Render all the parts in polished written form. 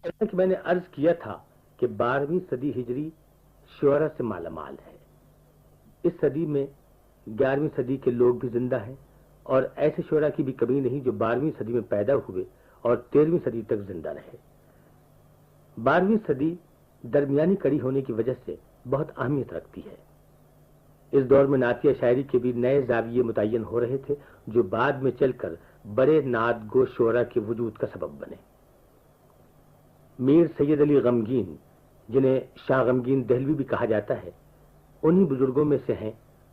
جیسا کہ میں نے عرض کیا تھا کہ 12ویں صدی ہجری شعرا سے مالا مال ہے. اس صدی میں 11ویں صدی کے لوگ بھی زندہ ہیں اور ایسے شعرا کی بھی کمی نہیں جو 12ویں صدی میں پیدا ہوئے اور 13ویں صدی تک زندہ رہے. 12ویں صدی درمیانی کڑی ہونے کی وجہ سے بہت اہمیت رکھتی ہے. اس دور میں نعتیہ شاعری کے بھی نئے زاویے متعین ہو رہے تھے جو بعد میں چل کر بڑے نعت گو شعرا کے وجود کا سبب بنے. میر سید علی غمگین، جنہیں شاہ غمگین دہلوی بھی کہا جاتا ہے، انہی بزرگوں میں سے ہیں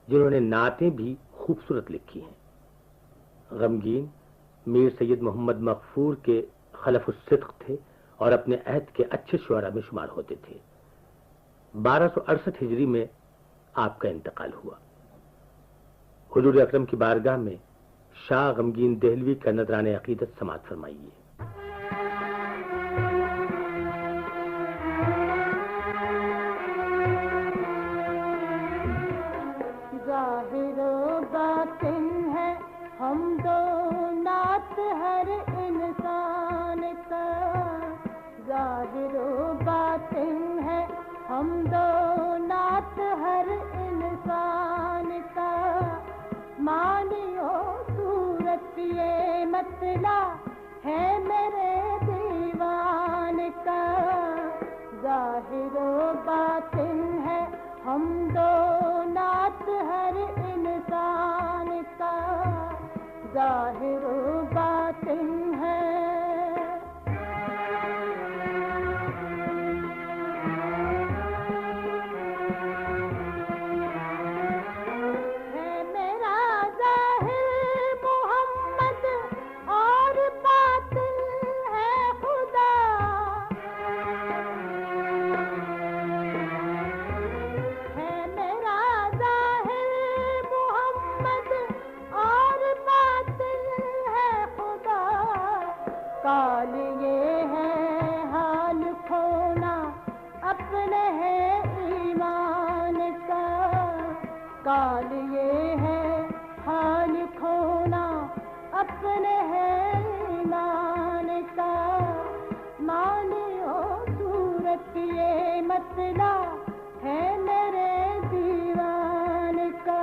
جنہوں نے نعتیں بھی خوبصورت لکھی ہیں. غمگین میر سید محمد مغفور کے خلف الصدق تھے اور اپنے عہد کے اچھے شعراء میں شمار ہوتے تھے. 1268 ہجری میں آپ کا انتقال ہوا. حضور اکرم کی بارگاہ میں شاہ غمگین دہلوی کا نذرانہ عقیدت سماعت فرمائیے. ظاہر و باطن ہے ہم دو نعت ہر انسان کا. ظاہر و باطن ہے ہم دو نعت ہر انسان کا. معنی و صورت یہ مطلع ہے میرے دیوان کا. ظاہر و باطن ہے ہم دو نعت ہر انسان کا. ظاہر و باطن ہے. کال یہ ہے حال کھونا اپنے ہے ایمان کا. کال یہ ہے حال کھونا اپنے ہے ایمان کا. معنی و صورت یہ مطلع ہے میرے دیوان کا.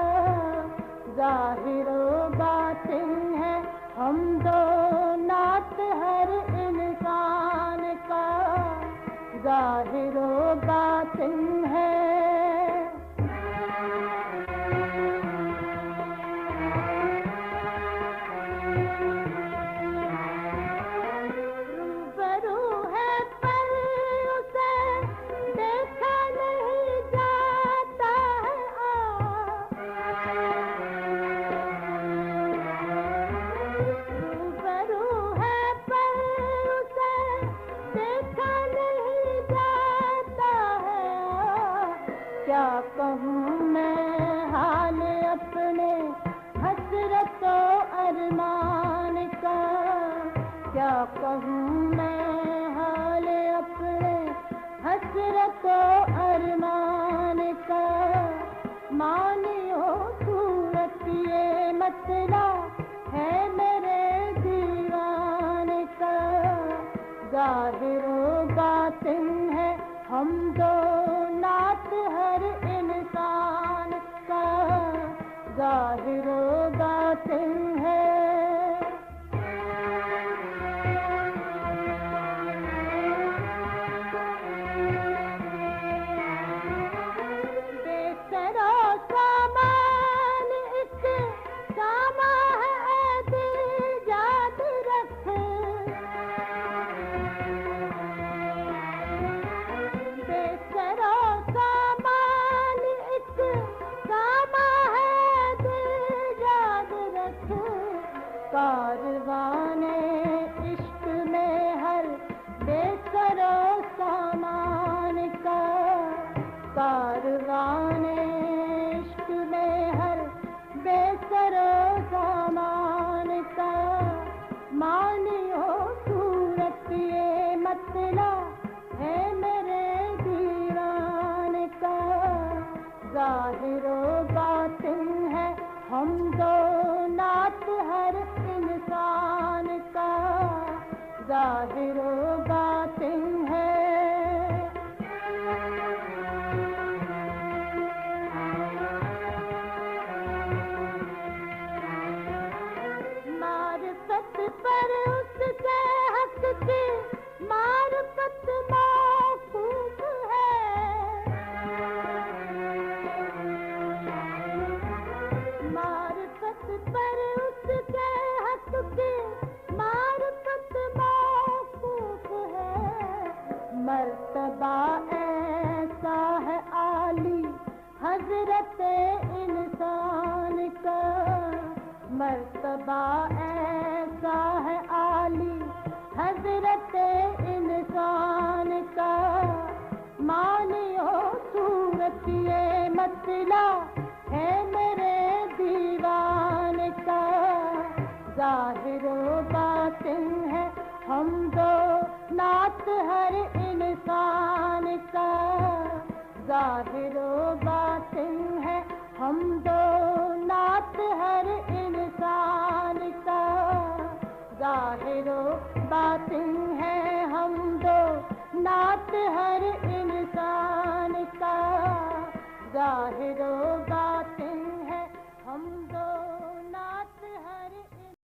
ظاہر و باطن ہے ہم دو نعت ہر انسان کا. ظاہر و باطن ہے. روبرو ہے پر اسے دیکھا نہیں جاتا روبرو ہے پر اسے دیکھا نہیں جاتا ہے. کیا کہوں میں حال اپنے حسرت و ارمان کا. کیا کہوں میں حال اپنے حسرت و ارمان کا. معنی و صورت یہ مطلع ہے میرے دیوان کا. ظاہر و باطن ہے ہم دو نعت ہر انسان کا. ظاہر و باطن ہے. بے سر و سامان ایک سامان ہے اے دل یاد رکھ. بے سر و و باطن ہے. معرفت پر اس کے حق کی معرفت موقوف ہے. معرفت پر اس کے حق کی معرفت موقوف ہے. مرتبہ ایسا ہے عالی حضرت انسان کا. مرتبہ ایسا ہے عالی حضرت انسان کا. مانیو صورت یہ مسئلہ ہے میرے دیوان کا. ظاہر و باطن ہے حمد و نعت ہر انسان کا. ظاہر و باطن ہے حمد و نعت ہر انسان کا. ظاہر و باطن ہے حمد و نعت ہر انسان کا. ظاہر و باطن ہے حمد و